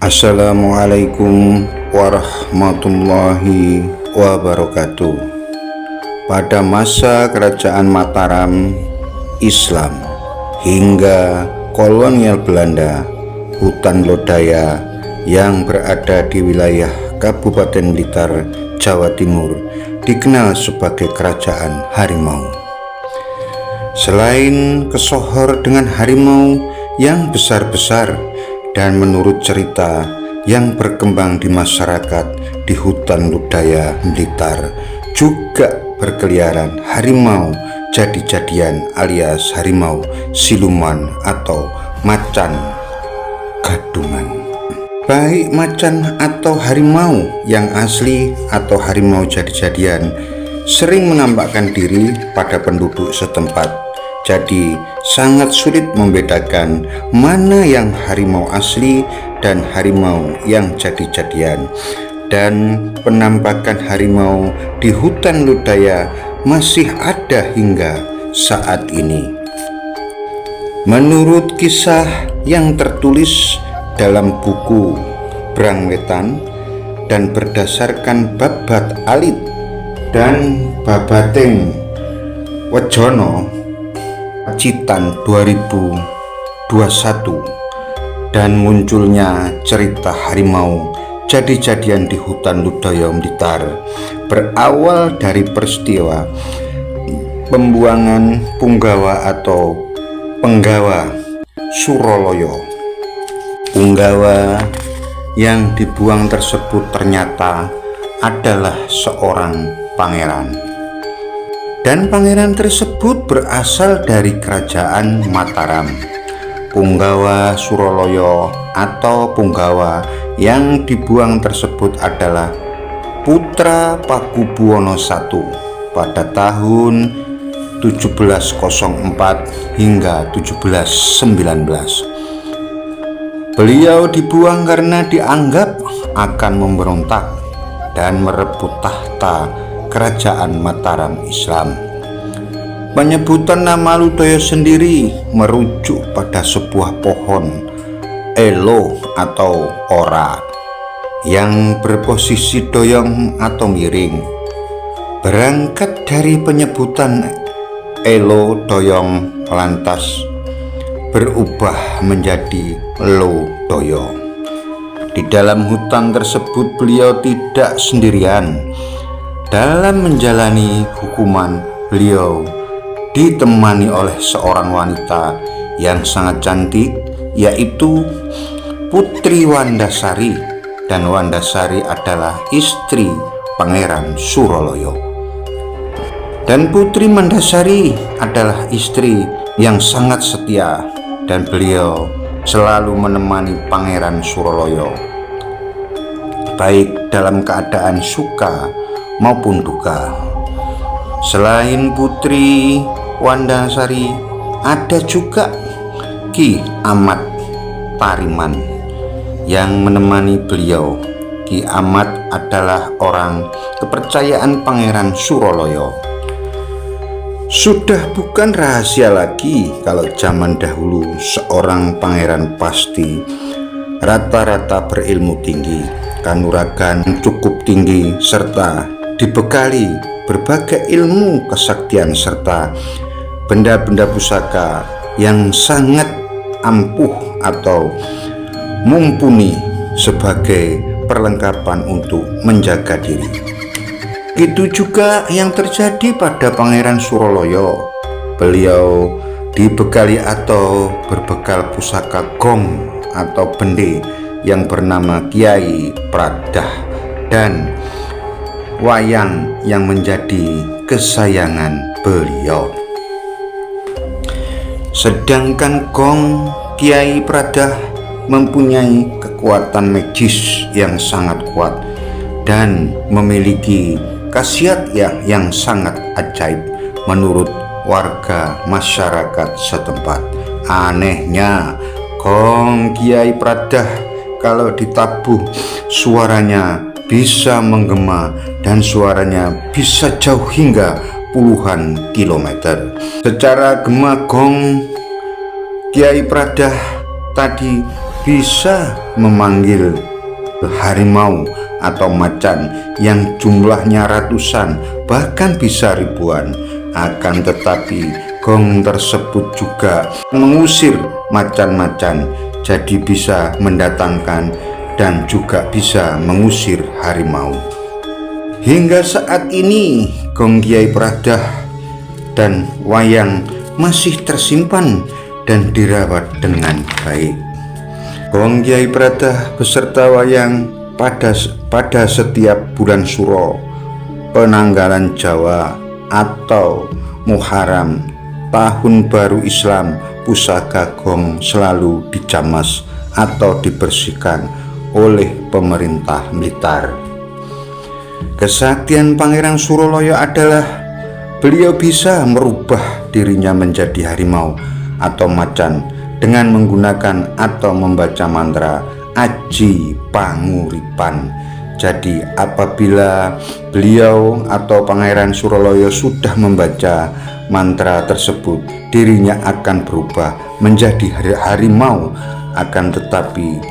Assalamualaikum warahmatullahi wabarakatuh. Pada masa kerajaan Mataram, Islam hingga kolonial Belanda, hutan Lodaya yang berada di wilayah Kabupaten Blitar, Jawa Timur dikenal sebagai kerajaan harimau. Selain kesohor dengan harimau yang besar-besar dan menurut cerita yang berkembang di masyarakat di hutan Lodaya Blitar, juga berkeliaran harimau jadi-jadian alias harimau siluman atau macan gadungan. Baik macan atau harimau yang asli atau harimau jadi-jadian sering menampakkan diri pada penduduk setempat. Jadi sangat sulit membedakan mana yang harimau asli dan harimau yang jadi-jadian. Dan penampakan harimau di hutan Lodaya masih ada hingga saat ini. Menurut kisah yang tertulis dalam buku Brangwetan dan berdasarkan Babat Alit dan Babateng Wejono Citan 2021 dan munculnya cerita harimau jadi-jadian di hutan Lodaya Blitar berawal dari peristiwa pembuangan Punggawa atau Penggawa Suroloyo. Punggawa yang dibuang tersebut ternyata adalah seorang pangeran. Dan pangeran tersebut berasal dari kerajaan Mataram. Punggawa Suroloyo atau Punggawa yang dibuang tersebut adalah putra Pakubuwono I pada tahun 1704 hingga 1719. Beliau dibuang karena dianggap akan memberontak dan merebut tahta kerajaan Mataram Islam. Penyebutan nama Lodaya sendiri merujuk pada sebuah pohon elo atau ora yang berposisi doyong atau miring. Berangkat dari penyebutan elo doyong lantas berubah menjadi Lodaya. Di dalam hutan tersebut beliau tidak sendirian. Dalam menjalani hukuman, beliau ditemani oleh seorang wanita yang sangat cantik, yaitu Putri Wandasari, dan Wandasari adalah istri Pangeran Suroloyo. Dan Putri Mandasari adalah istri yang sangat setia, dan beliau selalu menemani Pangeran Suroloyo, baik dalam keadaan suka maupun duka. Selain Putri Wandasari, ada juga Ki Amat Pariman yang menemani beliau. Ki Amat adalah orang kepercayaan Pangeran Suroloyo. Sudah bukan rahasia lagi kalau zaman dahulu seorang pangeran pasti rata-rata berilmu tinggi, kanuragan cukup tinggi, serta dibekali berbagai ilmu kesaktian serta benda-benda pusaka yang sangat ampuh atau mumpuni sebagai perlengkapan untuk menjaga diri. Itu juga yang terjadi pada Pangeran Suroloyo. Beliau dibekali atau berbekal pusaka gong atau bende yang bernama Kiai Pradah dan wayang yang menjadi kesayangan beliau. Sedangkan gong Kiai Pradah mempunyai kekuatan magis yang sangat kuat dan memiliki khasiat yang sangat ajaib menurut warga masyarakat setempat. Anehnya, gong Kiai Pradah kalau ditabuh suaranya bisa menggema dan suaranya bisa jauh hingga puluhan kilometer. Secara gema gong Kiai Pradah tadi bisa memanggil harimau atau macan yang jumlahnya ratusan bahkan bisa ribuan. Akan tetapi gong tersebut juga mengusir macan-macan, jadi bisa mendatangkan dan juga bisa mengusir harimau. Hingga saat ini gong Kiai Pradah dan wayang masih tersimpan dan dirawat dengan baik. Gong Kiai Pradah beserta wayang pada setiap bulan Suro, penanggalan Jawa atau Muharram, tahun baru Islam, pusaka gong selalu dicamas atau dibersihkan oleh pemerintah Blitar. Kesaktian Pangeran Suroloyo adalah beliau bisa merubah dirinya menjadi harimau atau macan dengan menggunakan atau membaca mantra Aji Panguripan. Jadi apabila beliau atau Pangeran Suroloyo sudah membaca mantra tersebut, dirinya akan berubah menjadi harimau, akan tetapi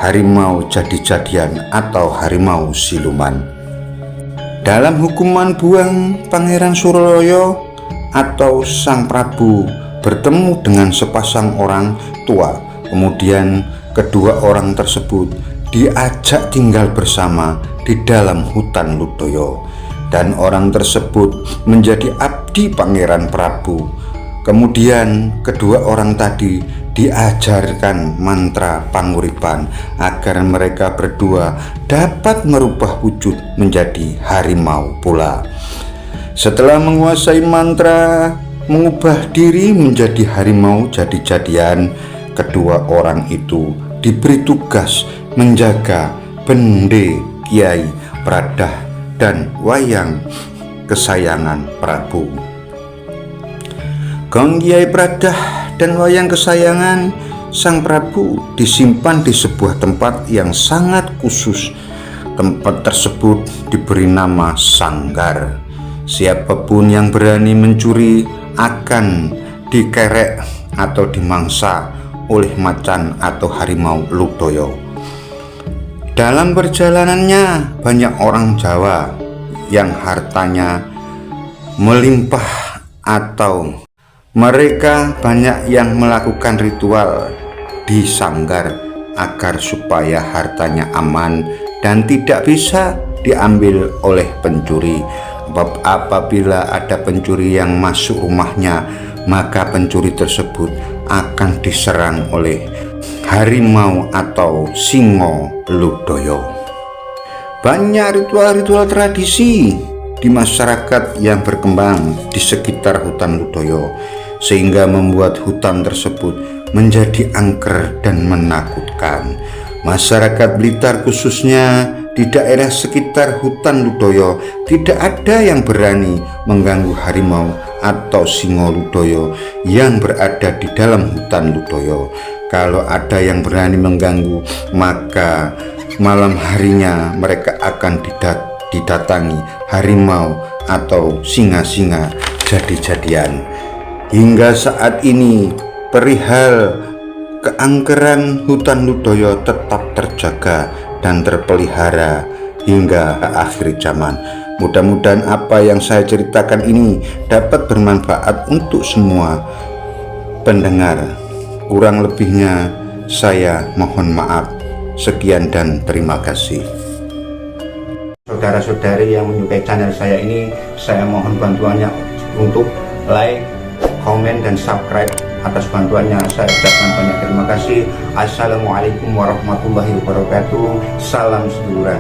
harimau jadi-jadian atau harimau siluman. Dalam hukuman buang, Pangeran Suroloyo atau Sang Prabu bertemu dengan sepasang orang tua. Kemudian kedua orang tersebut diajak tinggal bersama di dalam hutan Lutoyo, dan orang tersebut menjadi abdi Pangeran Prabu. Kemudian kedua orang tadi diajarkan mantra panguripan agar mereka berdua dapat merubah wujud menjadi harimau pula. Setelah menguasai mantra mengubah diri menjadi harimau jadi-jadian, kedua orang itu diberi tugas menjaga bende Kiai Pradah dan wayang kesayangan Prabu. Gong Kiai Pradah dan wayang kesayangan Sang Prabu disimpan di sebuah tempat yang sangat khusus. Tempat tersebut diberi nama Sanggar. Siapapun yang berani mencuri akan dikerek atau dimangsa oleh macan atau harimau Lutoyo. Dalam perjalanannya banyak orang Jawa yang hartanya melimpah atau mereka banyak yang melakukan ritual di Sanggar agar supaya hartanya aman dan tidak bisa diambil oleh pencuri. Apabila ada pencuri yang masuk rumahnya, maka pencuri tersebut akan diserang oleh harimau atau singo Lutoyo. Banyak ritual-ritual tradisi di masyarakat yang berkembang di sekitar hutan Lutoyo, sehingga membuat hutan tersebut menjadi angker dan menakutkan. Masyarakat Blitar khususnya di daerah sekitar hutan Lutoyo tidak ada yang berani mengganggu harimau atau singo Lutoyo yang berada di dalam hutan Lutoyo. Kalau ada yang berani mengganggu, maka malam harinya mereka akan didatangi harimau atau singa-singa jadi-jadian. Hingga saat ini perihal keangkeran hutan Lutoyo tetap terjaga dan terpelihara hingga akhir zaman. Mudah-mudahan apa yang saya ceritakan ini dapat bermanfaat untuk semua pendengar. Kurang lebihnya saya mohon maaf. Sekian dan terima kasih. Saudara-saudari yang menyukai channel saya ini, saya mohon bantuannya untuk like, komen, dan subscribe. Atas bantuannya saya ucapkan banyak terima kasih. Assalamualaikum warahmatullahi wabarakatuh. Salam sedulur.